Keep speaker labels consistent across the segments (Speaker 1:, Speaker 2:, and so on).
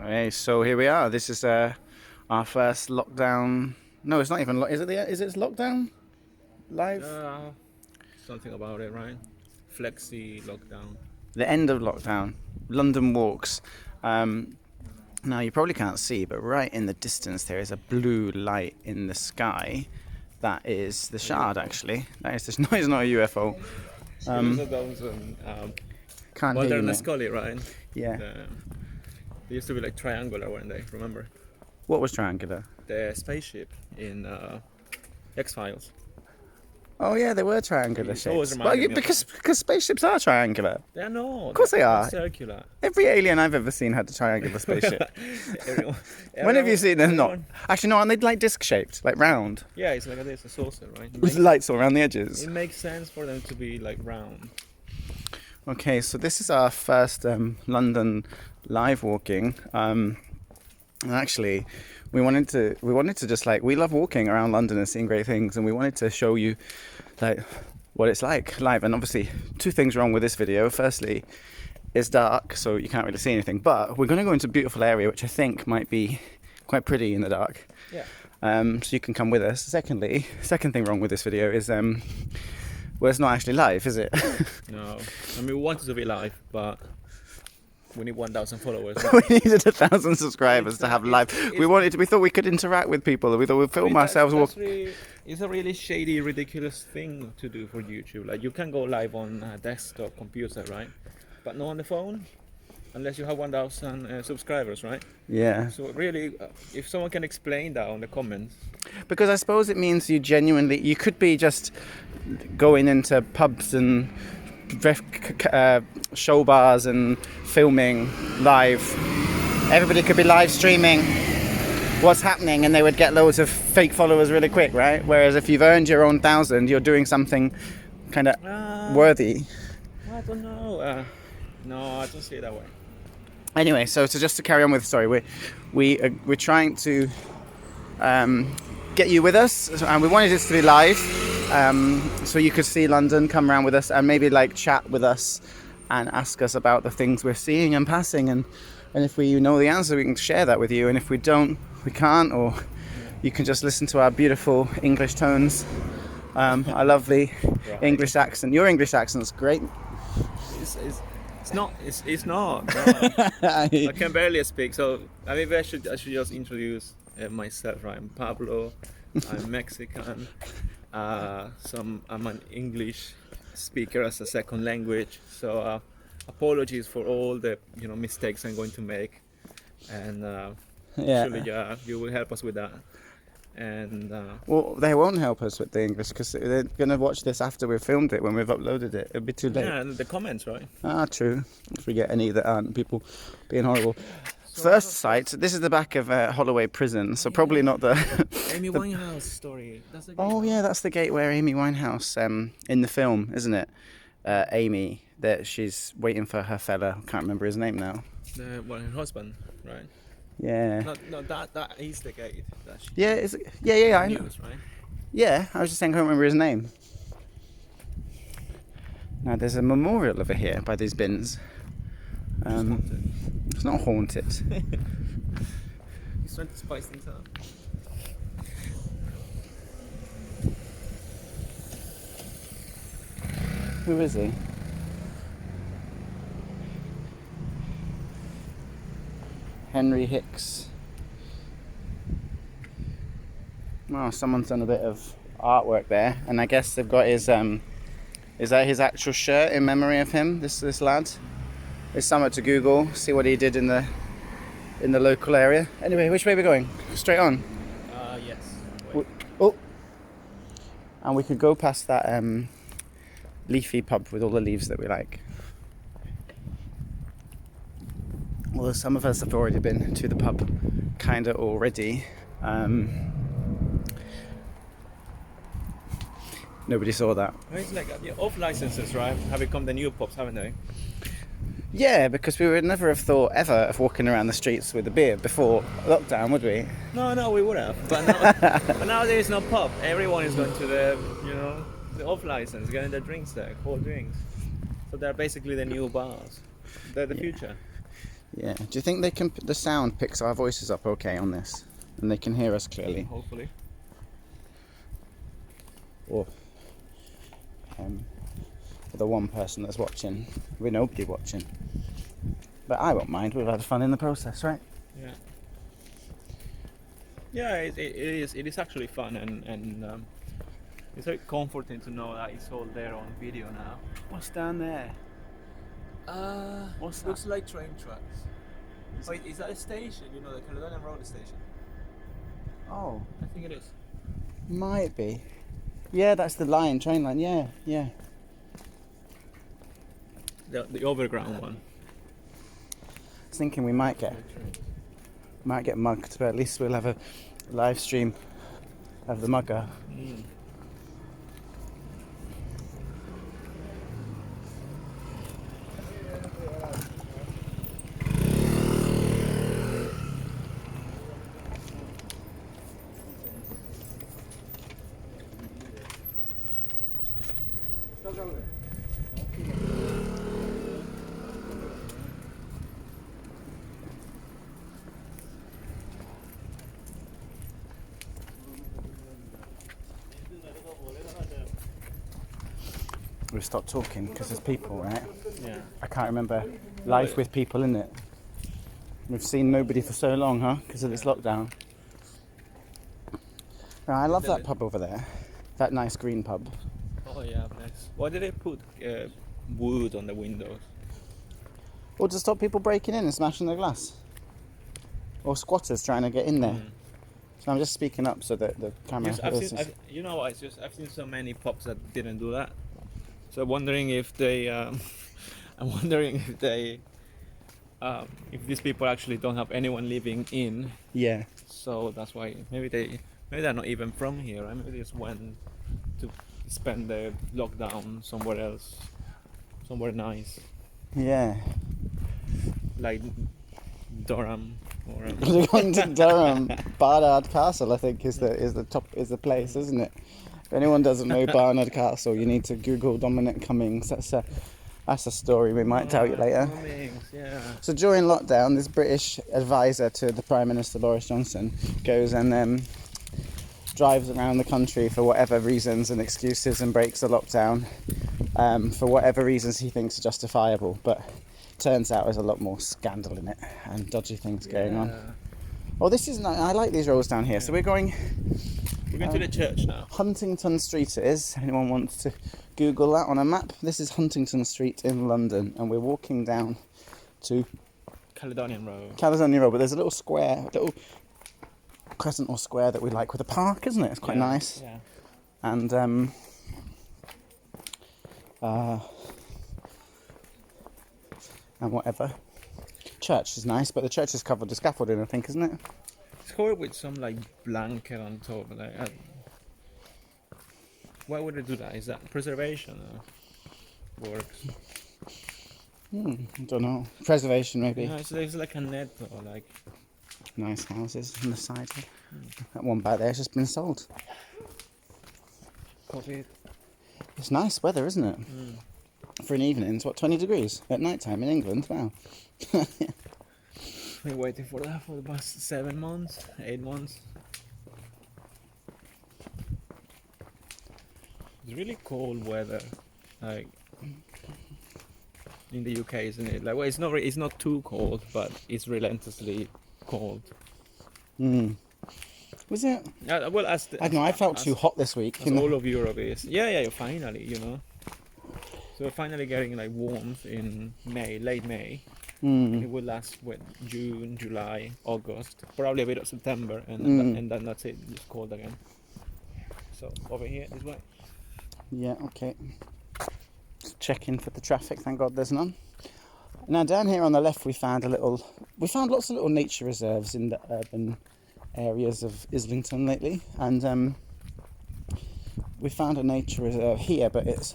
Speaker 1: Okay, so here we are. This is our first lockdown. No, it's not even. Is it Is it lockdown live?
Speaker 2: Something about it, right? Flexi lockdown.
Speaker 1: The end of lockdown. London walks. Now you probably can't see, but right in the distance there is a blue light in the sky. That is the Shard, actually. That is no, it's not a UFO. Can't hear
Speaker 2: Mulder
Speaker 1: you,
Speaker 2: and
Speaker 1: mate.
Speaker 2: Scully, right?
Speaker 1: Yeah.
Speaker 2: They used to be like triangular, weren't they? Remember?
Speaker 1: What was triangular?
Speaker 2: The spaceship in X-Files.
Speaker 1: Oh yeah, they were triangular
Speaker 2: It's always
Speaker 1: shapes.
Speaker 2: reminded me of
Speaker 1: Because spaceships are triangular.
Speaker 2: They're not.
Speaker 1: Of course they are.
Speaker 2: Circular.
Speaker 1: Every alien I've ever seen had a triangular spaceship.
Speaker 2: Everyone,
Speaker 1: When have you seen them not?
Speaker 2: everyone-
Speaker 1: Actually, no, aren't they like disc shaped, like round,
Speaker 2: Yeah, it's like this, a saucer, right?
Speaker 1: with lights all around the edges?
Speaker 2: It makes sense for them to be like round.
Speaker 1: Okay, so this is our first London live walking. And actually, we wanted to just like, we love walking around London and seeing great things, and we wanted to show you like what it's like live. And obviously, two things wrong with this video. Firstly, it's dark, so you can't really see anything. But we're going to go into a beautiful area, which I think might be quite pretty in the dark.
Speaker 2: Yeah.
Speaker 1: So you can come with us. Second thing wrong with this video is well, it's not actually live, is it?
Speaker 2: No. I mean, we wanted to be live, but we need 1,000 followers.
Speaker 1: We needed 1,000 subscribers to have live. We thought we could interact with people. We thought we'd film ourselves walking.
Speaker 2: It's a really shady, ridiculous thing to do for YouTube. Like, you can go live on a desktop computer, right? But not on the phone, unless you have 1,000 subscribers, right?
Speaker 1: Yeah.
Speaker 2: So really, if someone can explain that on the comments.
Speaker 1: Because I suppose it means you could be just going into pubs and show bars and filming live. Everybody could be live streaming what's happening, and they would get loads of fake followers really quick, right? Whereas if you've earned your own 1,000, you're doing something kind of worthy.
Speaker 2: I don't know. No, I don't see it that way.
Speaker 1: Anyway, so just to carry on with the story, we're trying to get you with us, and we wanted this to be live, so you could see London, come around with us, and maybe like chat with us and ask us about the things we're seeing and passing, and if we know the answer, we can share that with you, and if we don't, we can't, or you can just listen to our beautiful English tones, our lovely English accent. Your English accent's great.
Speaker 2: It's not. It's not. No. I can barely speak. So maybe I should just introduce myself. Right? I'm Pablo. I'm Mexican. I'm an English speaker as a second language. So apologies for all the mistakes I'm going to make, and actually, you will help us with that. And
Speaker 1: well, they won't help us with the English because they're going to watch this after we've filmed it. When we've uploaded it, it'll be too late.
Speaker 2: yeah, and the comments, right?
Speaker 1: True. If we get any that aren't people being horrible. First sight. This is the back of Holloway Prison, so probably not the.
Speaker 2: Amy Winehouse story. That's the
Speaker 1: Oh yeah, that's the gate where Amy Winehouse in the film, isn't it? Amy, that she's waiting for her fella. Can't remember his name now.
Speaker 2: Her husband, right?
Speaker 1: Yeah.
Speaker 2: No, that is the gate. That she
Speaker 1: Yeah. I know.
Speaker 2: used, right?
Speaker 1: Yeah, I was just saying I can't remember his name. Now there's a memorial over here by these bins. It's not haunted.
Speaker 2: He's trying to spice things up.
Speaker 1: Who is he? Henry Hicks. Oh, someone's done a bit of artwork there, and I guess they've got his is that his actual shirt in memory of him, this lad? It's somewhere to Google, see what he did in the local area. Anyway, which way are we going? Straight on?
Speaker 2: Yes.
Speaker 1: Oh! And we could go past that leafy pub with all the leaves that we like. Although some of us have already been to the pub kinda already. Nobody saw that.
Speaker 2: It's like off licenses, right? Have become the new pops, haven't they?
Speaker 1: Yeah, because we would never have thought ever of walking around the streets with a beer before lockdown, would we?
Speaker 2: No, we would have. But now there is no pub. Everyone is going to the off license, getting their drinks there, cold drinks. So they're basically the new bars. They're the future.
Speaker 1: Yeah. Do you think the sound picks our voices up okay on this, and they can hear us clearly?
Speaker 2: Hopefully.
Speaker 1: Or the one person that's watching, with nobody watching. But I won't mind. We've had fun in the process, right?
Speaker 2: Yeah. Yeah, it is actually fun, and it's very comforting to know that it's all there on video now.
Speaker 1: What's down there?
Speaker 2: What's looks like train tracks. Wait, is that a station? You know, the Caledonian Road station.
Speaker 1: Oh,
Speaker 2: I think it is.
Speaker 1: might be. Yeah, that's the train line. Yeah, yeah.
Speaker 2: The overground one.
Speaker 1: I was thinking we might get mugged, but at least we'll have a live stream of the mugger.
Speaker 2: Mm.
Speaker 1: We've stopped talking because there's people, right?
Speaker 2: Yeah.
Speaker 1: I can't remember life with people in it. We've seen nobody for so long, huh? Because of this lockdown. I love that pub over there. That nice green pub.
Speaker 2: Oh yeah, nice. Why did they put wood on the windows?
Speaker 1: Or to stop people breaking in and smashing the glass. Or squatters trying to get in there. So I'm just speaking up so that the camera...
Speaker 2: I've seen so many pubs that didn't do that. So I'm wondering if they, if these people actually don't have anyone living in.
Speaker 1: Yeah.
Speaker 2: So that's why maybe they're not even from here. Right? Maybe they just went to spend the lockdown somewhere else, somewhere nice,
Speaker 1: Yeah.
Speaker 2: like Durham or.
Speaker 1: We're going to Durham. Barnard Castle, I think, is the place, isn't it? If anyone doesn't know Barnard Castle, you need to Google Dominic Cummings. That's a story we might tell you later.
Speaker 2: Cummings, yeah.
Speaker 1: So during lockdown, this British advisor to the Prime Minister Boris Johnson goes and drives around the country for whatever reasons and excuses and breaks the lockdown for whatever reasons he thinks are justifiable. But turns out there's a lot more scandal in it and dodgy things going on. Well, this is nice. I like these roads down here. So we're going
Speaker 2: to the church now.
Speaker 1: Huntington Street it is. Anyone wants to Google that on a map? This is Huntington Street in London, and we're walking down to
Speaker 2: Caledonian Road.
Speaker 1: Caledonian Road, but there's a little square, a little crescent or square that we like with a park, isn't it? It's quite nice.
Speaker 2: Yeah.
Speaker 1: And and whatever. Church is nice, but the church is covered with scaffolding, I think, isn't it?
Speaker 2: It's covered with some like blanket on top. Like, why would they do that? Is that preservation or works?
Speaker 1: I don't know. Preservation, maybe.
Speaker 2: No, there's like a net or like.
Speaker 1: Nice houses on the side. That one back there's just been sold.
Speaker 2: COVID.
Speaker 1: It's nice weather, isn't it? For an evening. It's 20 degrees at night time in England. Wow.
Speaker 2: Been waiting for that for the past 7 months, 8 months. It's really cold weather, like in the UK, isn't it? Like, well, it's not too cold, but it's relentlessly cold.
Speaker 1: Was it?
Speaker 2: Well,
Speaker 1: I don't know. I felt too hot this week.
Speaker 2: As all of Europe is. Yeah. Finally, you know. So we're finally getting like warmth in May, late May. It will last June, July, August, probably a bit of September, and then that's it. It's cold again. So over here, this way.
Speaker 1: Yeah. Okay. Check in for the traffic. Thank God there's none. Now down here on the left, we found lots of little nature reserves in the urban areas of Islington lately, and we found a nature reserve here, but it's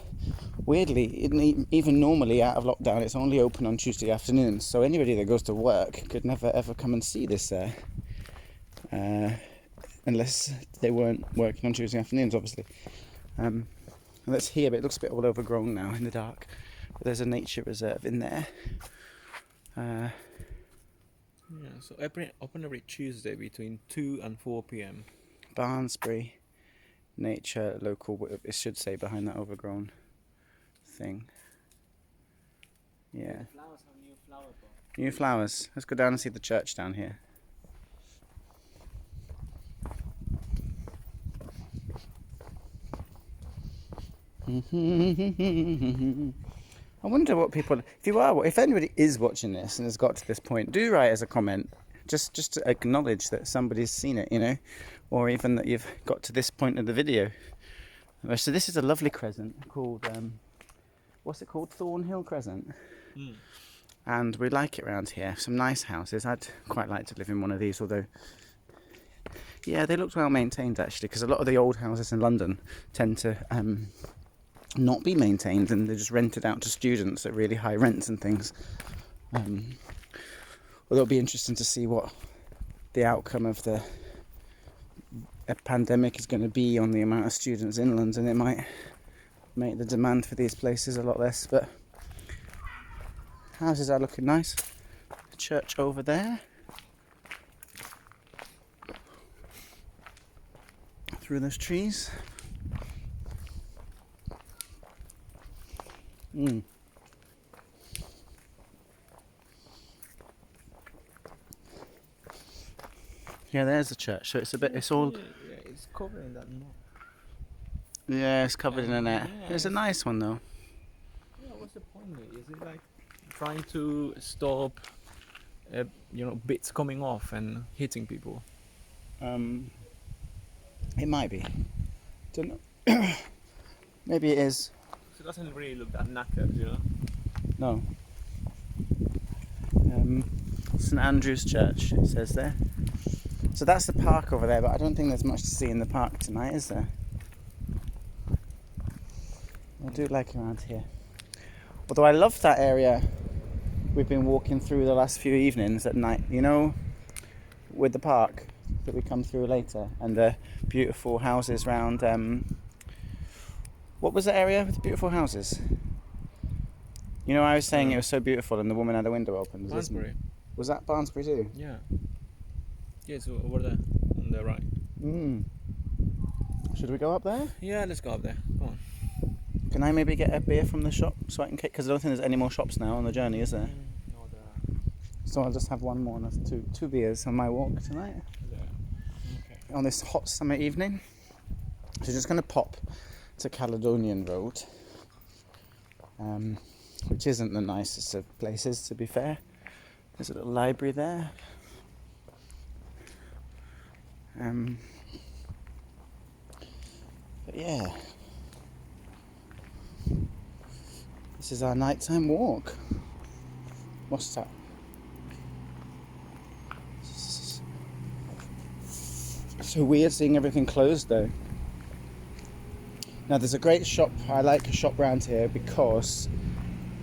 Speaker 1: weirdly, even normally out of lockdown, it's only open on Tuesday afternoons, so anybody that goes to work could never ever come and see this unless they weren't working on Tuesday afternoons, obviously. And that's here, but it looks a bit all overgrown now in the dark. But there's a nature reserve in there.
Speaker 2: So open every Tuesday between 2 and 4 p.m.
Speaker 1: Barnsbury Nature local. It should say behind that overgrown thing. Yeah.
Speaker 2: The flowers have new flower pot.
Speaker 1: New flowers. Let's go down and see the church down here. I wonder what people, if anybody is watching this and has got to this point, do write as a comment, just to acknowledge that somebody's seen it, you know, or even that you've got to this point of the video. So this is a lovely crescent called, what's it called? Thornhill Crescent. And we like it around here. Some nice houses. I'd quite like to live in one of these, although, yeah, they looked well maintained actually, because a lot of the old houses in London tend to not be maintained, and they're just rented out to students at really high rents and things. Although it'll be interesting to see what the outcome of the pandemic is going to be on the amount of students in London. It might make the demand for these places a lot less, but houses are looking nice. The church over there. Through those trees. Yeah, there's the church. So it's all.
Speaker 2: Yeah, it's covered in that net.
Speaker 1: Yeah, it's covered in a net.
Speaker 2: Yeah,
Speaker 1: It's a nice one though.
Speaker 2: Yeah, what's the point of it? Is it like trying to stop, bits coming off and hitting people?
Speaker 1: It might be. Don't know. Maybe it is.
Speaker 2: It doesn't really look that knackered, you know.
Speaker 1: No. St Andrew's Church, it says there. So that's the park over there, but I don't think there's much to see in the park tonight, is there? I do like around here. Although I love that area we've been walking through the last few evenings at night, you know, with the park that we come through later, and the beautiful houses round. What was the area with the beautiful houses? You know, I was saying it was so beautiful and the woman had a window open.
Speaker 2: Barnsbury.
Speaker 1: Was that Barnsbury too?
Speaker 2: Yeah. Yeah, it's over there on the right.
Speaker 1: Should we go up there?
Speaker 2: Yeah, let's go up there. Come on.
Speaker 1: Can I maybe get a beer from the shop so I can, because I don't think there's any more shops now on the journey, is there?
Speaker 2: No, there.
Speaker 1: So I'll just have one more, and that's two beers on my walk tonight.
Speaker 2: There. Okay.
Speaker 1: On this hot summer evening. So just going to pop to Caledonian Road, which isn't the nicest of places, to be fair. There's a little library there. But yeah, this is our nighttime walk. What's that? So weird seeing everything closed though. Now there's a great shop. I like a shop round here because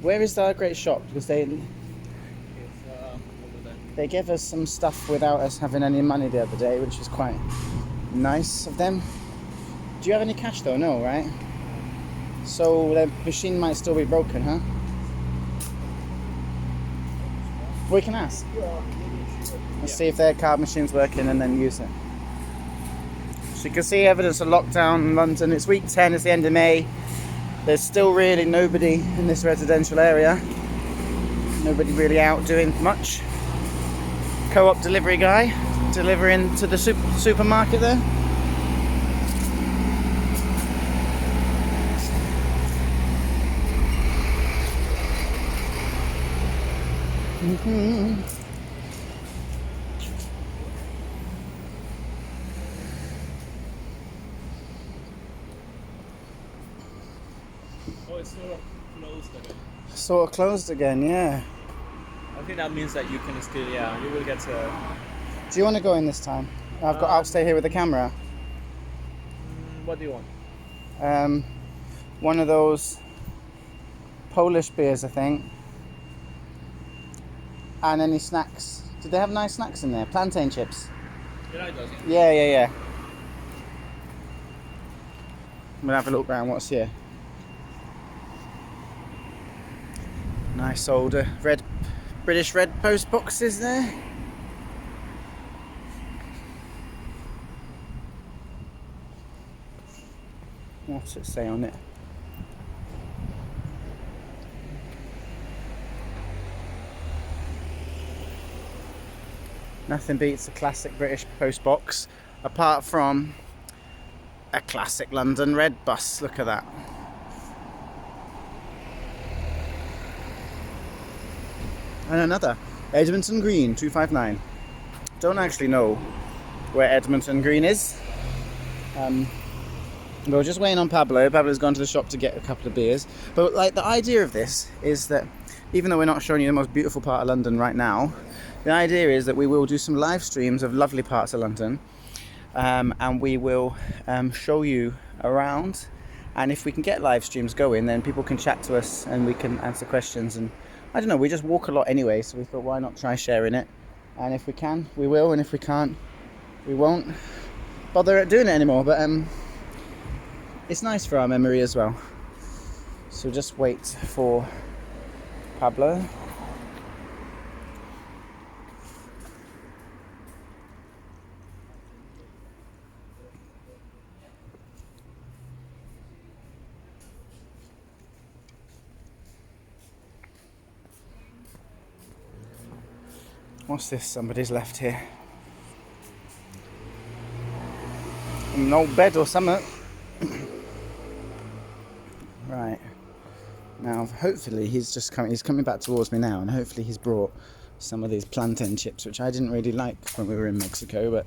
Speaker 1: where is that great shop? Because
Speaker 2: Over there.
Speaker 1: they gave us some stuff without us having any money the other day, which was quite nice of them. Do you have any cash though? No, right? So the machine might still be broken, huh? We can ask. Let's see if their card machine's working and then use it. So you can see evidence of lockdown in London. It's week 10, it's the end of May. There's still really nobody in this residential area. Nobody really out doing much. Co-op delivery guy delivering to the supermarket there.
Speaker 2: Oh, it's sort of closed again.
Speaker 1: Sort of closed again, yeah.
Speaker 2: I think that means that you can still, you will get to...
Speaker 1: Do you want to go in this time? I'll stay here with the camera.
Speaker 2: What do you want?
Speaker 1: One of those Polish beers, I think. And any snacks. Did they have nice snacks in there? Plantain chips.
Speaker 2: Yeah, it does, yeah.
Speaker 1: Yeah. We'll have a look around what's here. Nice old British red post boxes there. What's it say on it? Nothing beats a classic British post box, apart from a classic London red bus. Look at that. And another, Edmonton Green 259. Don't actually know where Edmonton Green is. We're just waiting on Pablo. Pablo's gone to the shop to get a couple of beers. But like the idea of this is that even though we're not showing you the most beautiful part of London right now, the idea is that we will do some live streams of lovely parts of London, and we will show you around. And if we can get live streams going, then people can chat to us and we can answer questions. And I don't know, we just walk a lot anyway, so we thought why not try sharing it. And if we can, we will, and if we can't, we won't bother doing it anymore. But it's nice for our memory as well. So just wait for Pablo. What's this somebody's left here? An old bed or something. Right. Now, hopefully he's coming back towards me now, and hopefully he's brought some of these plantain chips, which I didn't really like when we were in Mexico, but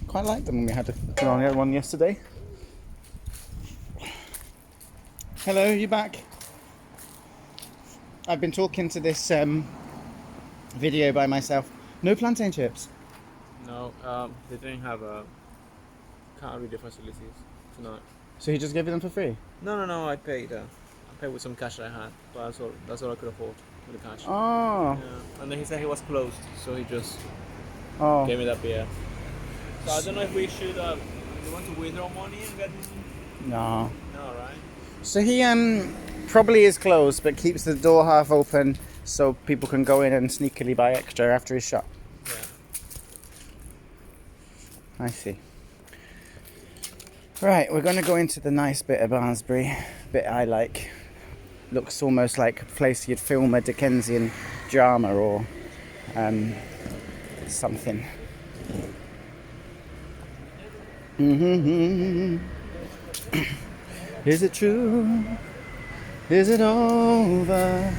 Speaker 1: quite liked them when we had one yesterday. Hello, you back? I've been talking to this video by myself. No plantain chips?
Speaker 2: No, they didn't have car reader facilities tonight.
Speaker 1: So he just gave you them for free?
Speaker 2: No, I paid with some cash that I had, but that's all I could afford with the cash.
Speaker 1: Oh.
Speaker 2: Yeah. And then he said he was closed, so he just
Speaker 1: Oh.
Speaker 2: gave me that beer. So I don't know if we should, you want to withdraw money and get...
Speaker 1: No.
Speaker 2: No, right?
Speaker 1: So he probably is closed, but keeps the door half open so people can go in and sneakily buy extra after he's shut.
Speaker 2: Yeah.
Speaker 1: I see. Right, we're going to go into the nice bit of Barnsbury, bit I like. Looks almost like a place you'd film a Dickensian drama or something. Is it true? Is it over?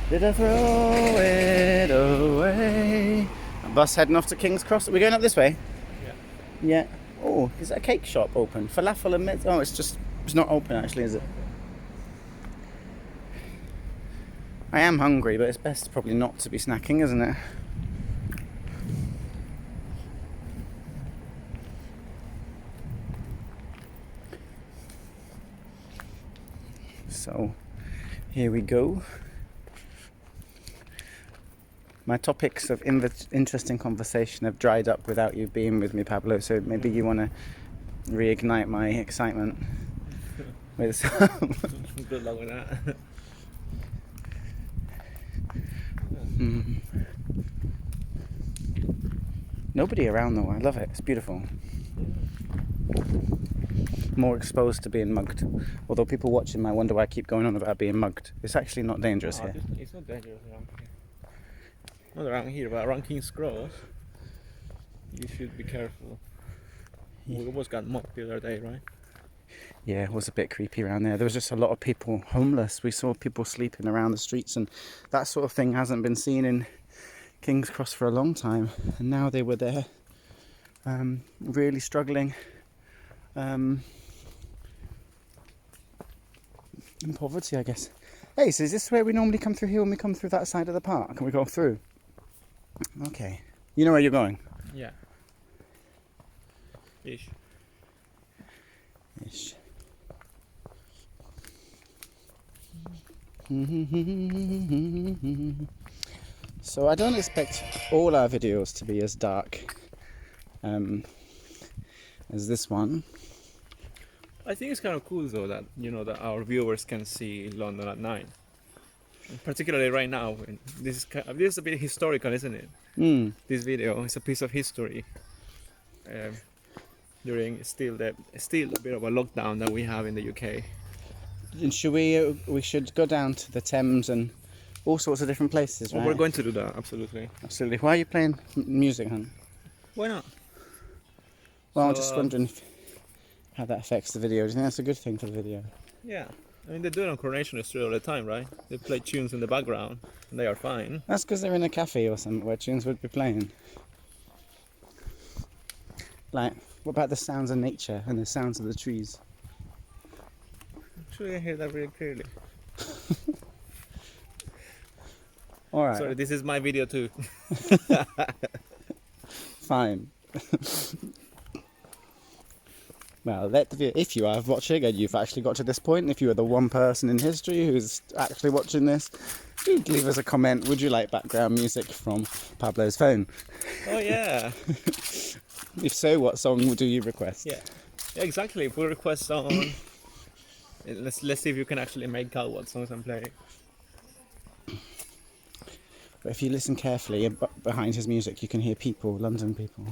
Speaker 1: Did I throw it away? A bus heading off to King's Cross. Are we going up this way?
Speaker 2: Yeah.
Speaker 1: Yeah. Oh, is that a cake shop open? Falafel and mince? Oh, it's not open actually, is it? I am hungry, but it's best probably not to be snacking, isn't it? So, here we go. My topics of interesting conversation have dried up without you being with me, Pablo, so maybe you want to reignite my excitement with some...
Speaker 2: Good luck with that.
Speaker 1: Nobody around though, I love it, it's beautiful. More exposed to being mugged. Although people watching might wonder why I keep going on about being mugged. It's actually not dangerous here.
Speaker 2: It's not dangerous around here. Not around here, but around King's Cross, you should be careful.
Speaker 1: Yeah.
Speaker 2: We almost got mugged the other day, right?
Speaker 1: Yeah, it was a bit creepy around there. There was just a lot of people homeless. We saw people sleeping around the streets, and that sort of thing hasn't been seen in King's Cross for a long time. And now they were there, really struggling. In poverty, I guess. Hey, so is this where we normally come through here when we come through that side of the park? Can we go through? Okay. You know where you're going?
Speaker 2: Yeah. Ish.
Speaker 1: Ish. So I don't expect all our videos to be as dark as this one.
Speaker 2: I think it's kind of cool though that that our viewers can see London at night. Particularly right now, this is a bit historical, isn't it? This video is a piece of history. during still a bit of a lockdown that we have in the UK.
Speaker 1: And should we should go down to the Thames and all sorts of different places, right?
Speaker 2: Well, we're going to do that, absolutely.
Speaker 1: Absolutely. Why are you playing music, hon?
Speaker 2: Why not?
Speaker 1: Well, I'm
Speaker 2: So,
Speaker 1: just wondering how that affects the video. Do you think that's a good thing for the video?
Speaker 2: Yeah. I mean, they do it on Coronation Street all the time, right? They play tunes in the background, and they are fine.
Speaker 1: That's because they're in a cafe or something where tunes would be playing. Like, what about the sounds of nature and the sounds of the trees?
Speaker 2: I'm sure you hear that really clearly.
Speaker 1: All right.
Speaker 2: Sorry, this is my video too.
Speaker 1: Fine. Well, if you are watching and you've actually got to this point, if you are the one person in history who's actually watching this, do leave us a comment. Would you like background music from Pablo's phone?
Speaker 2: Oh yeah.
Speaker 1: If so, what song do you request?
Speaker 2: Yeah, exactly. If we request song, let's see if you can actually make out what songs I'm playing.
Speaker 1: But if you listen carefully, behind his music, you can hear people, London people.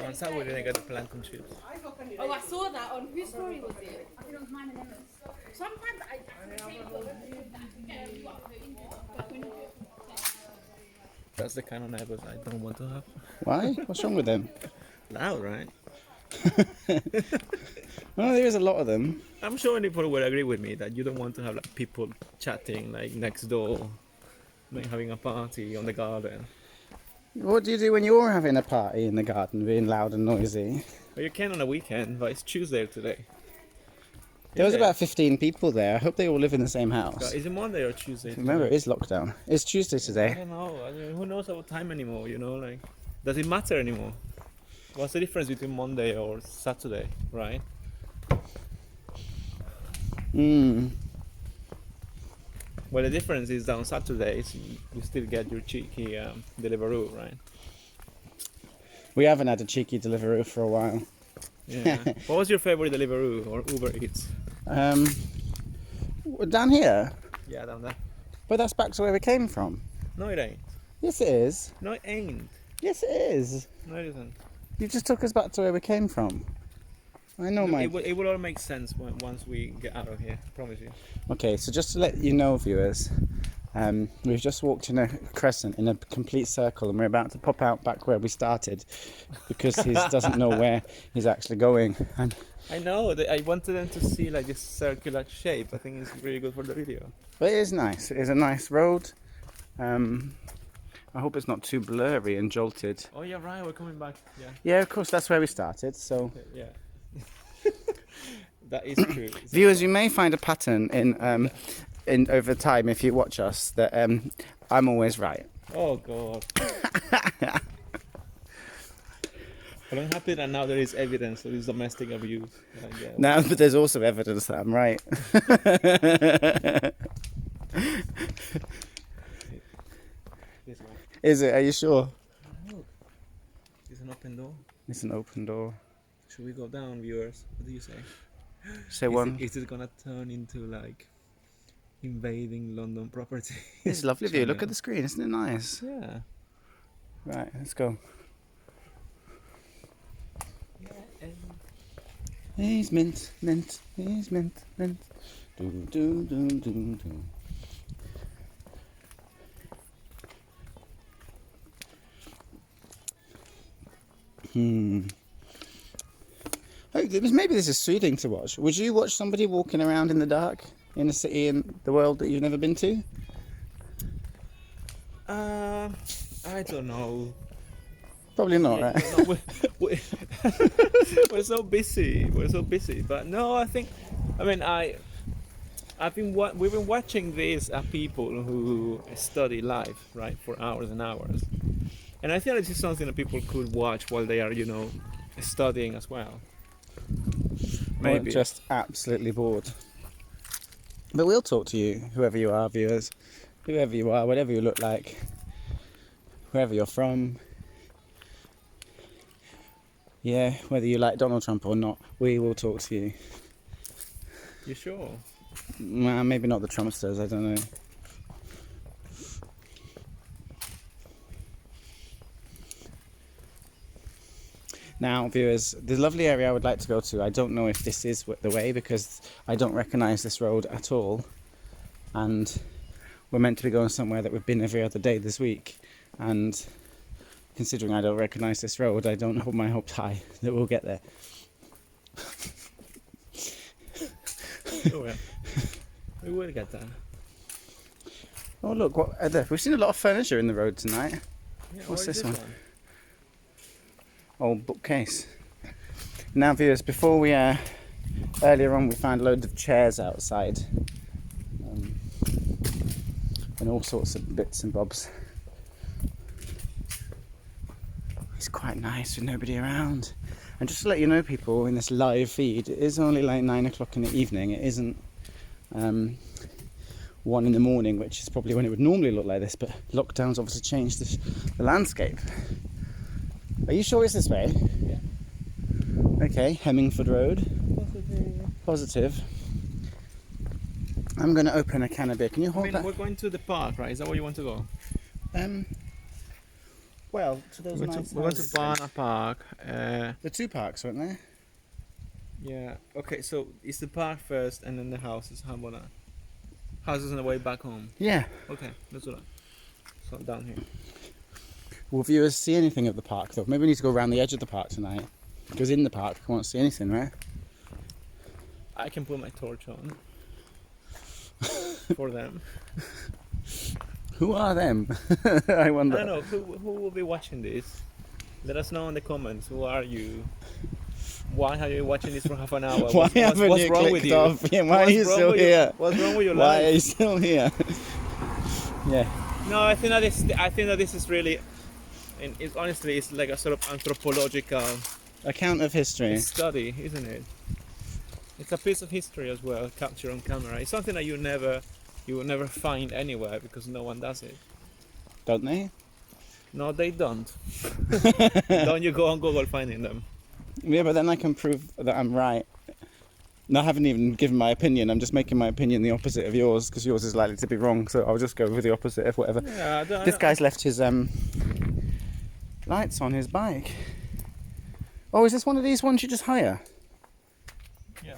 Speaker 2: On Saturday we didn't get the plantain chips.
Speaker 3: Oh, I saw that on whose story was it? I think it was mine and Emma's. Sometimes I
Speaker 2: That's the kind of neighbors I don't want to have.
Speaker 1: Why? What's wrong with them?
Speaker 2: Loud, right?
Speaker 1: Well, there is a lot of them.
Speaker 2: I'm sure people will agree with me that you don't want to have like people chatting like next door, like having a party on the garden.
Speaker 1: What do you do when you're having a party in the garden, being loud and noisy?
Speaker 2: Well, you can on a weekend, but it's Tuesday today.
Speaker 1: There was
Speaker 2: Isn't it?
Speaker 1: about 15 people there. I hope they all live in the same house.
Speaker 2: Is it Monday or Tuesday?
Speaker 1: Remember, it is lockdown. It's Tuesday
Speaker 2: I
Speaker 1: today.
Speaker 2: don't know. I mean, who knows about time anymore? You know, like, does it matter anymore? What's the difference between Monday or Saturday, right? Well, the difference is that on Saturdays you still get your cheeky Deliveroo, right?
Speaker 1: We haven't had a cheeky Deliveroo for a while.
Speaker 2: Yeah. What was your favorite Deliveroo or Uber Eats?
Speaker 1: Down here?
Speaker 2: Yeah, down there.
Speaker 1: But that's back to where we came from.
Speaker 2: No, it ain't.
Speaker 1: Yes, it is.
Speaker 2: No, it ain't.
Speaker 1: Yes, it is.
Speaker 2: No, it isn't.
Speaker 1: You just took us back to where we came from. I know my...
Speaker 2: It will all make sense once we get out of here. Promise you.
Speaker 1: Okay, so just to let you know, viewers, we've just walked in a crescent in a complete circle and we're about to pop out back where we started because he doesn't know where he's actually going. And
Speaker 2: I know. I wanted them to see like this circular shape. I think it's really good for the video.
Speaker 1: but it is nice. It is a nice road. I hope it's not too blurry and jolted.
Speaker 2: Oh yeah, right. We're coming back. Yeah.
Speaker 1: Yeah, of course, that's where we started. So,
Speaker 2: Yeah. That is true.
Speaker 1: viewers, you may find a pattern in over time if you watch us that I'm always right.
Speaker 2: Oh god. But I'm happy that now there is evidence of this domestic abuse. Yeah.
Speaker 1: Now, but there's also evidence that I'm right.
Speaker 2: This one.
Speaker 1: Is it? Are you sure?
Speaker 2: Look. It's an open door.
Speaker 1: It's an open door.
Speaker 2: Should we go down, viewers? What do you say?
Speaker 1: Say one.
Speaker 2: Is it gonna turn into like invading London property?
Speaker 1: It's a lovely view. Look at the screen. Isn't it nice?
Speaker 2: Yeah.
Speaker 1: Right, let's go. He's mint, mint, he's mint, mint. Do, do, do, do, do. Oh, maybe this is soothing to watch. Would you watch somebody walking around in the dark in a city in the world that you've never been to?
Speaker 2: I don't know.
Speaker 1: Probably not, right?
Speaker 2: No, we're so busy. We're so busy. But no, I think. I mean, we've been watching these people who study live, right, for hours and hours, and I think this is something that people could watch while they are, studying as well. Maybe.
Speaker 1: Or just absolutely bored. But we'll talk to you, whoever you are, viewers, whoever you are, whatever you look like, wherever you're from. Yeah, whether you like Donald Trump or not, we will talk to you.
Speaker 2: You sure?
Speaker 1: Well, maybe not the Trumpsters, I don't know. Now, viewers, the lovely area I would like to go to, I don't know if this is the way because I don't recognise this road at all. And we're meant to be going somewhere that we've been every other day this week. And considering I don't recognise this road, I don't hold my hopes high that we'll get there.
Speaker 2: Oh, yeah. We will get there.
Speaker 1: Oh look, what are there? We've seen a lot of furniture in the road tonight.
Speaker 2: Yeah,
Speaker 1: What's
Speaker 2: what is
Speaker 1: this one? Old bookcase. Now viewers, before we earlier on we found loads of chairs outside and all sorts of bits and bobs. It's quite nice with nobody around. And just to let you know, people, in this live feed, it is only like 9 o'clock in the evening. It isn't 1 in the morning, which is probably when it would normally look like this, but lockdown's obviously changed the landscape. Are you sure it's this way?
Speaker 2: Yeah.
Speaker 1: Okay, Hemmingford Road. Positive. I'm going to open a can of beer. Can you hold that?
Speaker 2: We're going to the park, right? Is that where you want to go?
Speaker 1: Well, to those nice
Speaker 2: we're going to
Speaker 1: houses.
Speaker 2: Barna Park.
Speaker 1: The two parks, weren't there?
Speaker 2: Yeah. Okay, so it's the park first, and then the houses. How about that? Houses on the way back home.
Speaker 1: Yeah.
Speaker 2: Okay, let's do that. So down here.
Speaker 1: Will viewers see anything of the park, though? Maybe we need to go around the edge of the park tonight. Because in the park, we won't see anything, right?
Speaker 2: I can put my torch on for them.
Speaker 1: Who are them? I wonder.
Speaker 2: I don't know who will be watching this. Let us know in the comments. Who are you? Why are you watching this for half an hour?
Speaker 1: Why haven't
Speaker 2: what's
Speaker 1: you
Speaker 2: wrong with
Speaker 1: clicked
Speaker 2: you?
Speaker 1: off? Yeah, why are you still here?
Speaker 2: What's wrong with your
Speaker 1: Why
Speaker 2: life?
Speaker 1: are you still here? Yeah.
Speaker 2: No, I think that this is really, and it's honestly, it's like a sort of anthropological
Speaker 1: Account of history.
Speaker 2: study, isn't it? It's a piece of history as well, captured on camera. It's something that you will never find anywhere because no one does it.
Speaker 1: Don't they?
Speaker 2: No, they don't. Don't you go on Google finding them?
Speaker 1: Yeah, but then I can prove that I'm right. No, I haven't even given my opinion. I'm just making my opinion the opposite of yours because yours is likely to be wrong. So I'll just go with the opposite of whatever.
Speaker 2: Yeah,
Speaker 1: This guy's left his lights on his bike. Oh, is this one of these ones you just hire?
Speaker 2: Yeah.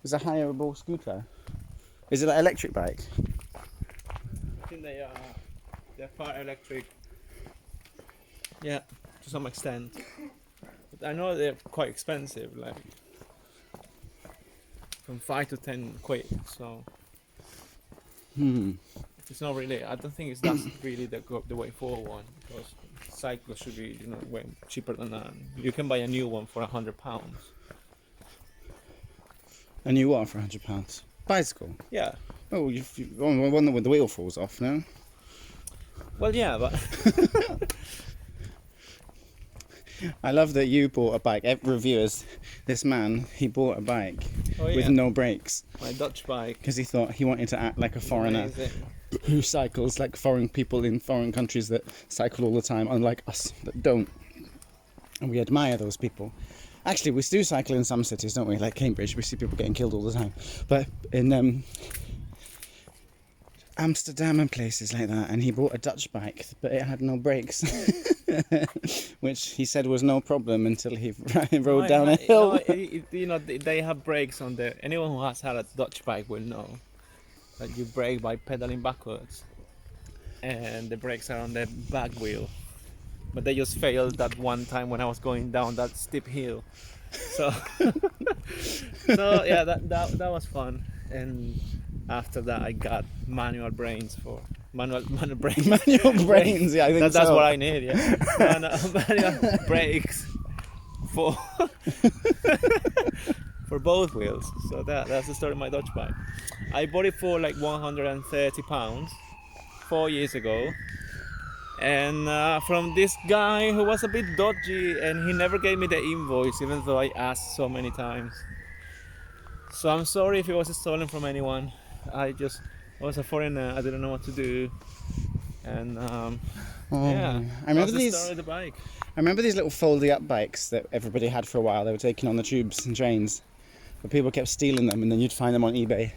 Speaker 1: It's a hireable scooter. Is it an electric bike?
Speaker 2: I think they're part electric. Yeah, to some extent. But I know they're quite expensive, like from 5 to 10 quid. So it's not really. I don't think that's really the way forward because cycles should be way cheaper than that. You can buy a new one for £100.
Speaker 1: A new one for £100. Bicycle.
Speaker 2: Yeah.
Speaker 1: Oh, you one with the wheel falls off, no?
Speaker 2: Well, yeah, but
Speaker 1: I love that you bought a bike. Reviewers, this man, he bought a bike with no brakes
Speaker 2: my Dutch bike.
Speaker 1: because he thought he wanted to act like a foreigner
Speaker 2: Amazing.
Speaker 1: who cycles like foreign people in foreign countries that cycle all the time, unlike us that don't. And we admire those people. Actually, we do cycle in some cities, don't we? Like Cambridge, we see people getting killed all the time. But in Amsterdam and places like that, and he bought a Dutch bike, but it had no brakes, which he said was no problem until he rode down a hill.
Speaker 2: No, they have brakes on the. Anyone who has had a Dutch bike will know that you brake by pedaling backwards, and the brakes are on the back wheel. But they just failed that one time when I was going down that steep hill. So, so yeah, that was fun. And after that, I got manual brains for manual brains.
Speaker 1: Manual brains, yeah, I think
Speaker 2: That's
Speaker 1: so.
Speaker 2: what I need. Yeah, manual brakes for for both wheels. So that's the story of my Dutch bike. I bought it for like £130 4 years ago. And from this guy who was a bit dodgy, and he never gave me the invoice even though I asked so many times. So I'm sorry if it was stolen from anyone. I was a foreigner, I didn't know what to do. And yeah,
Speaker 1: I remember
Speaker 2: that's the
Speaker 1: these.
Speaker 2: story of the bike.
Speaker 1: I remember these little folding up bikes that everybody had for a while. They were taken on the tubes and trains, but people kept stealing them, and then you'd find them on eBay.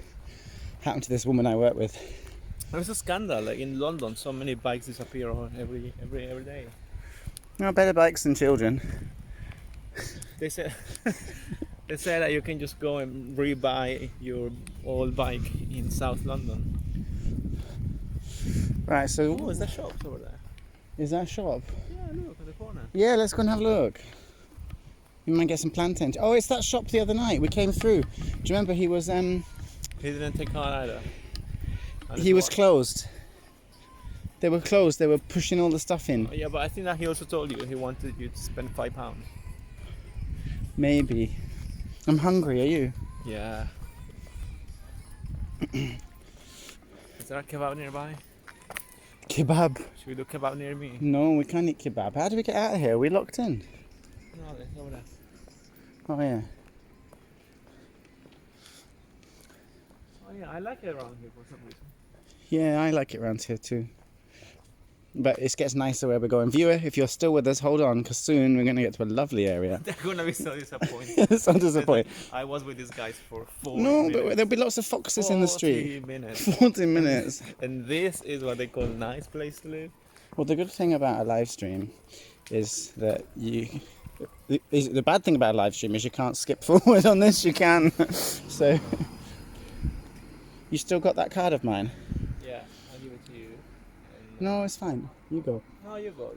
Speaker 1: Happened to this woman I work with.
Speaker 2: There's a scandal like in London. So many bikes disappear every day.
Speaker 1: No, better bikes than children.
Speaker 2: They say they say that you can just go and rebuy your old bike in South London.
Speaker 1: Right, so
Speaker 2: Oh, is that shops over there?
Speaker 1: is that a shop?
Speaker 2: Yeah, look at the corner.
Speaker 1: Yeah, let's go and have a look. We might get some plantain. Oh, it's that shop the other night. We came through. Do you remember he was
Speaker 2: He didn't take card either. And
Speaker 1: he
Speaker 2: it's
Speaker 1: was
Speaker 2: what?
Speaker 1: closed. They were closed. They were pushing all the stuff in.
Speaker 2: Oh, yeah, but I think that he also told you he wanted you to spend £5.
Speaker 1: Maybe. I'm hungry. Are you?
Speaker 2: Yeah. Is there a kebab nearby?
Speaker 1: Kebab.
Speaker 2: Should we do kebab near me?
Speaker 1: No, we can't eat kebab. How do we get out of here? Are we locked in?
Speaker 2: No, it's over there.
Speaker 1: Oh yeah.
Speaker 2: Oh yeah, I like it around here for some reason.
Speaker 1: Yeah, I like it around here too. But it gets nicer where we're going. Viewer, if you're still with us, hold on, because soon we're going to get to a lovely area.
Speaker 2: They're gonna be so disappointed.
Speaker 1: So disappointed.
Speaker 2: I was with these guys for 4
Speaker 1: No,
Speaker 2: minutes.
Speaker 1: but there'll be lots of foxes in the street.
Speaker 2: 40 minutes.
Speaker 1: 40 minutes.
Speaker 2: And this is what they call a nice place to live.
Speaker 1: Well, the good thing about a live stream is that the bad thing about a live stream is you can't skip forward on this. You can. So you still got that card of mine?
Speaker 2: Yeah, I'll give it to you. And,
Speaker 1: No, it's fine. You go.
Speaker 2: No, you go.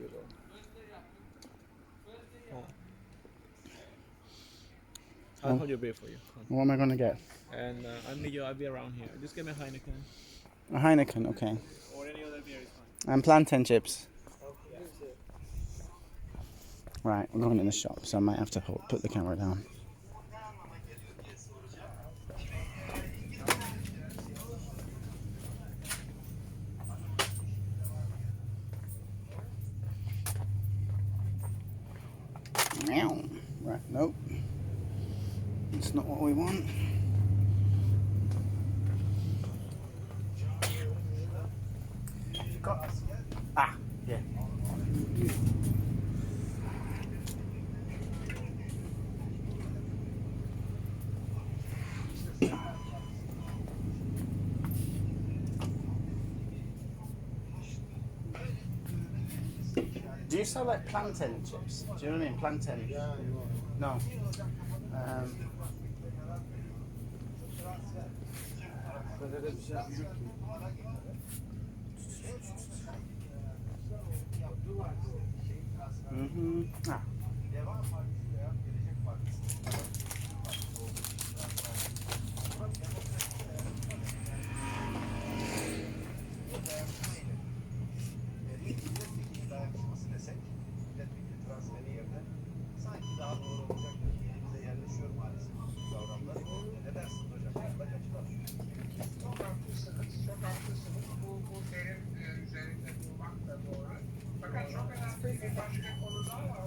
Speaker 2: Come on. I'll hold your beer for you. Come
Speaker 1: What am I going to get?
Speaker 2: on. And I'll be around here. Just give me a Heineken.
Speaker 1: A Heineken, okay.
Speaker 2: Or any other beer is fine.
Speaker 1: And plantain chips. Right, we're going in the shop, so I might have to put the camera down. Meow. Right, nope. It's not what we want. Ah, yeah. Do you sell like plantain chips? Do you know what I mean? Plantain? No. Ah.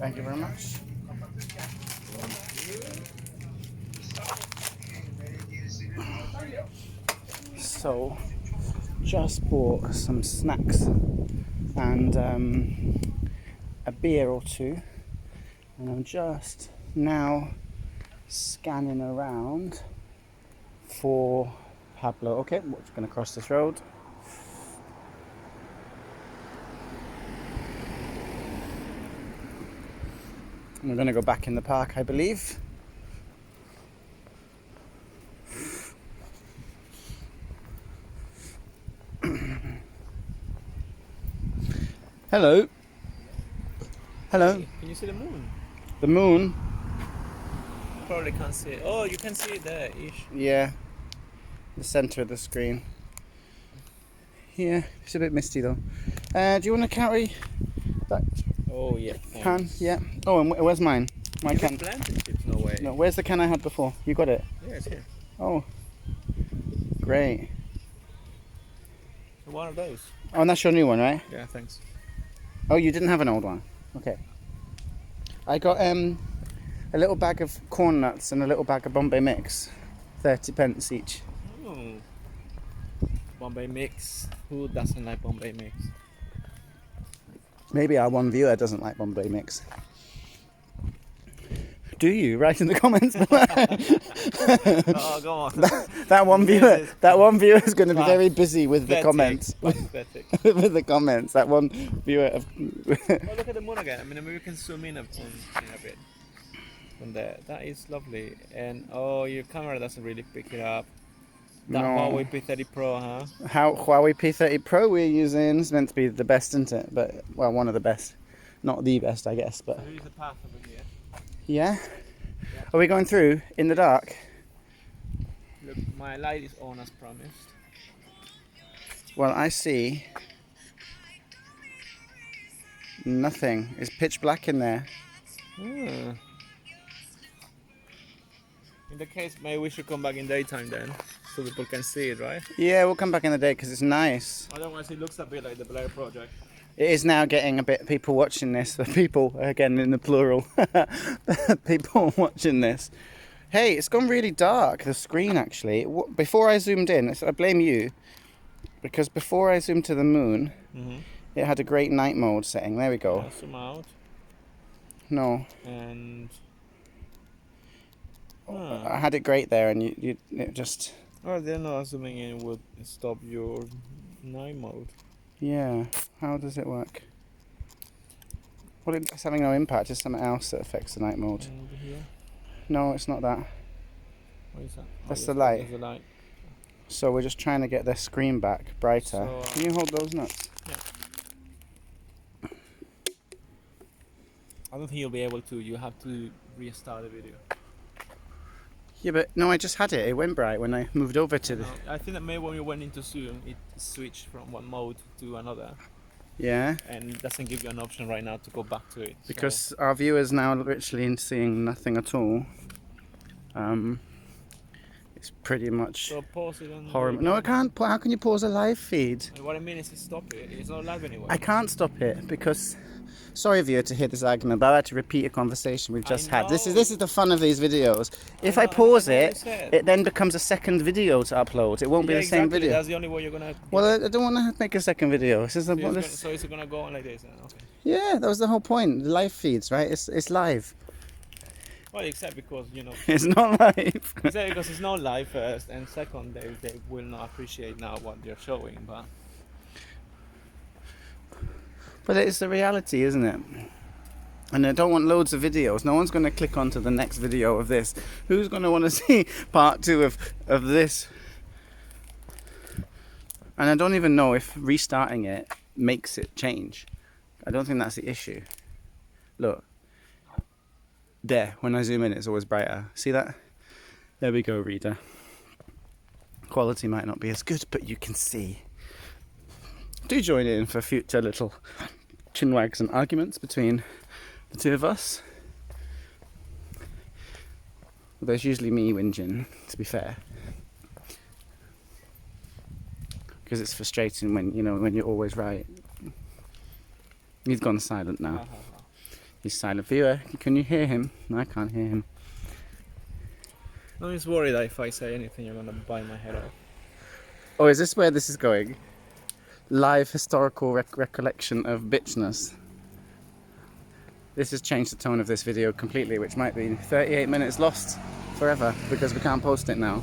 Speaker 1: Thank you very much. So, just bought some snacks and a beer or two, and I'm just now scanning around for Pablo. Okay, we're going to cross this road. And we're going to go back in the park, I believe. Hello. Hello.
Speaker 2: Hey, can you see the moon?
Speaker 1: The moon.
Speaker 2: Probably can't see it. Oh, you can see it there, ish.
Speaker 1: Yeah. The centre of the screen. Yeah, it's a bit misty though. Do you want to carry that
Speaker 2: Oh yeah.
Speaker 1: can? Yeah. Oh, and where's mine? My can.
Speaker 2: Plantain chips, no way.
Speaker 1: No, where's the can I had before? You got it?
Speaker 2: Yeah, it's here.
Speaker 1: Oh. Great.
Speaker 2: So one of those.
Speaker 1: Oh, and that's your new one, right?
Speaker 2: Yeah, thanks.
Speaker 1: Oh, you didn't have an old one? Okay. I got a little bag of corn nuts and a little bag of Bombay mix. 30 pence each.
Speaker 2: Oh. Bombay mix. Who doesn't like Bombay mix?
Speaker 1: Maybe our one viewer doesn't like Bombay mix. Do you? Write in the comments below.
Speaker 2: Oh, go on.
Speaker 1: That one viewer is going to be very busy with the
Speaker 2: Pathetic,
Speaker 1: comments.
Speaker 2: pathetic.
Speaker 1: With the comments. That one viewer.
Speaker 2: Oh, look at the moon again. I mean, maybe we can zoom in a bit from there. That is lovely. And oh, your camera doesn't really pick it up. That
Speaker 1: No.
Speaker 2: Huawei P30 Pro, huh?
Speaker 1: Huawei P30 Pro we're using is meant to be the best, isn't it? But well, one of the best, not the best, I guess. But
Speaker 2: Here's the path over here.
Speaker 1: yeah. Are we going through in the dark?
Speaker 2: Look, my light is on as promised.
Speaker 1: Well, I see nothing. It's pitch black in there.
Speaker 2: In the case, maybe we should come back in daytime then, so people can see it, right?
Speaker 1: Yeah, we'll come back in the day because it's nice.
Speaker 2: Otherwise, it looks a bit like the Blair Project.
Speaker 1: It is now getting a bit people watching this. People, again in the plural, people watching this. Hey, it's gone really dark, the screen actually. Before I zoomed in, I blame you, because before I zoomed to the moon, it had a great night mode setting. There we go.
Speaker 2: Zoom out.
Speaker 1: No.
Speaker 2: And...
Speaker 1: I had it great there and it just...
Speaker 2: Oh, then no, zooming in would stop your night mode.
Speaker 1: Yeah, how does it work? Well, it's having no impact, it's something else that affects the night mode.
Speaker 2: Over here.
Speaker 1: No, it's not that.
Speaker 2: What is that?
Speaker 1: That's
Speaker 2: Oh,
Speaker 1: the light.
Speaker 2: That's the light.
Speaker 1: So we're just trying to get the screen back brighter.
Speaker 2: So,
Speaker 1: Can you hold those nuts?
Speaker 2: Yeah. I don't think you'll be able to. You have to restart the video.
Speaker 1: Yeah, but no, I just had it. It went bright when I moved over to the...
Speaker 2: No, I think that maybe when you went into Zoom, it switched from one mode to another,
Speaker 1: Yeah,
Speaker 2: and it doesn't give you an option right now to go back to it.
Speaker 1: because our viewers now literally seeing nothing at all. It's pretty much
Speaker 2: So pause it and...
Speaker 1: horrible. No, I can't. How can you pause a live feed?
Speaker 2: What I mean is to stop it. It's not live anyway.
Speaker 1: I can't stop it because... Sorry, viewer, to hear this argument, but I had to repeat a conversation we've just had. This is the fun of these videos. If I pause it, it then becomes a second video to upload. It won't be the same video.
Speaker 2: That's the only way you're gonna...
Speaker 1: Well, I don't want to make a second video. This is
Speaker 2: So it's gonna go on like this then? Okay.
Speaker 1: Yeah, that was the whole point. The live feeds, right? It's live.
Speaker 2: Well, except because, you know...
Speaker 1: It's not live.
Speaker 2: Except because it's not live first, and second, they will not appreciate now what you're showing, but...
Speaker 1: But it's the reality, isn't it? And I don't want loads of videos. No one's going to click onto the next video of this. Who's going to want to see part 2 of this? And I don't even know if restarting it makes it change. I don't think that's the issue. Look. There, when I zoom in, it's always brighter. See that? There we go, reader. Quality might not be as good, but you can see. Do join in for future little chinwags and arguments between the two of us. Although it's usually me whinging, to be fair. Because it's frustrating when, you know, when you're always right. He's gone silent now. He's silent. Viewer, can you hear him? No, I can't hear him.
Speaker 2: I'm just worried that if I say anything, you're gonna bite my head off.
Speaker 1: Oh, is this where this is going? Live historical recollection of bitchness. This has changed the tone of this video completely, which might be 38 minutes lost forever because we can't post it now.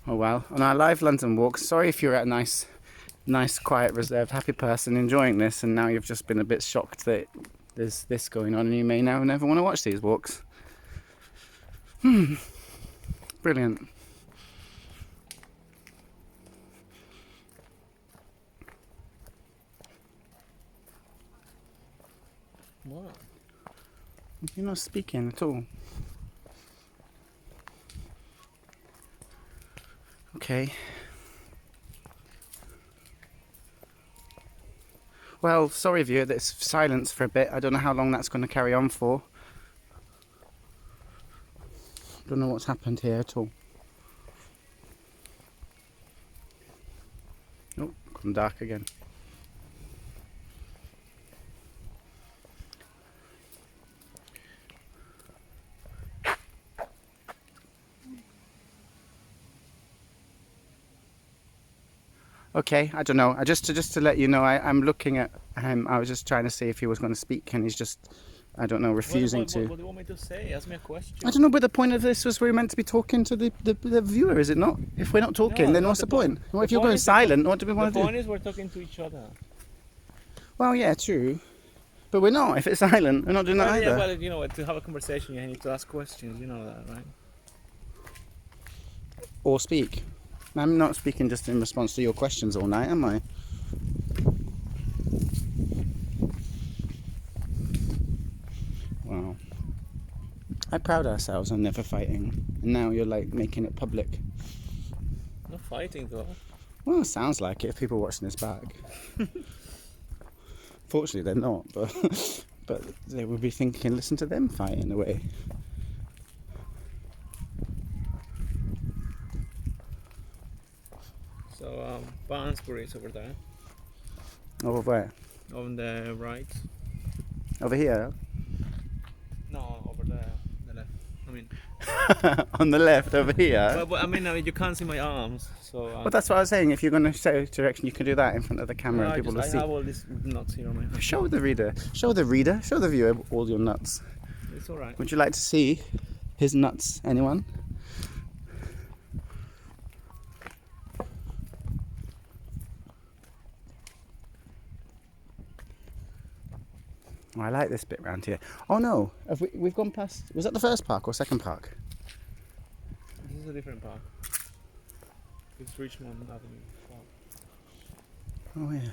Speaker 1: Oh well, on our live London walk, sorry if you're at a nice, quiet, reserved, happy person enjoying this and now you've just been a bit shocked that there's this going on and you may now never want to watch these walks. Brilliant.
Speaker 2: What?
Speaker 1: You're not speaking at all. Okay. Well, sorry viewer, that's silence for a bit. I don't know how long that's going to carry on for. Don't know what's happened here at all. Oh, gone dark again. Okay, I don't know. Just to let you know, I'm looking at I was just trying to see if he was going to speak, and he's just, I don't know, refusing
Speaker 2: what
Speaker 1: to.
Speaker 2: do you want me to say? Ask me a question.
Speaker 1: I don't know, but the point of this was we're meant to be talking to the viewer, is it not? If we're not talking,
Speaker 2: No,
Speaker 1: then
Speaker 2: not
Speaker 1: what's the point? What
Speaker 2: The
Speaker 1: if you're
Speaker 2: point
Speaker 1: going
Speaker 2: is
Speaker 1: silent? What do we want
Speaker 2: The
Speaker 1: to
Speaker 2: point
Speaker 1: do?
Speaker 2: is we're talking to each other.
Speaker 1: Well, yeah, true. But we're not. If it's silent, we're not doing that
Speaker 2: Well,
Speaker 1: either.
Speaker 2: yeah, well, you know, to have a conversation, you need to ask questions. You know that, right?
Speaker 1: Or speak. I'm not speaking just in response to your questions all night, am I? Wow. I proud ourselves on never fighting, and now you're like making it public.
Speaker 2: Not fighting though.
Speaker 1: Well, it sounds like it if people watching this back. Fortunately, they're not, but but they would be thinking, listen to them fight in a way.
Speaker 2: So Barnsbury is over there,
Speaker 1: Over where?
Speaker 2: on the right.
Speaker 1: Over here?
Speaker 2: No, over there, the left. I mean,
Speaker 1: On the left, over here?
Speaker 2: I mean, you can't see my arms, so.
Speaker 1: Well, that's what I was saying. If you're going to show direction, you can do that in front of the camera and people will
Speaker 2: I
Speaker 1: see.
Speaker 2: have all these nuts here on my hand.
Speaker 1: Show the reader, show the viewer all your nuts.
Speaker 2: It's all right.
Speaker 1: Would you like to see his nuts, anyone? Oh, I like this bit round here. Oh no, we've gone past. Was that the first park or second park?
Speaker 2: This is a different park. It's Richmond Avenue Park.
Speaker 1: Oh yeah.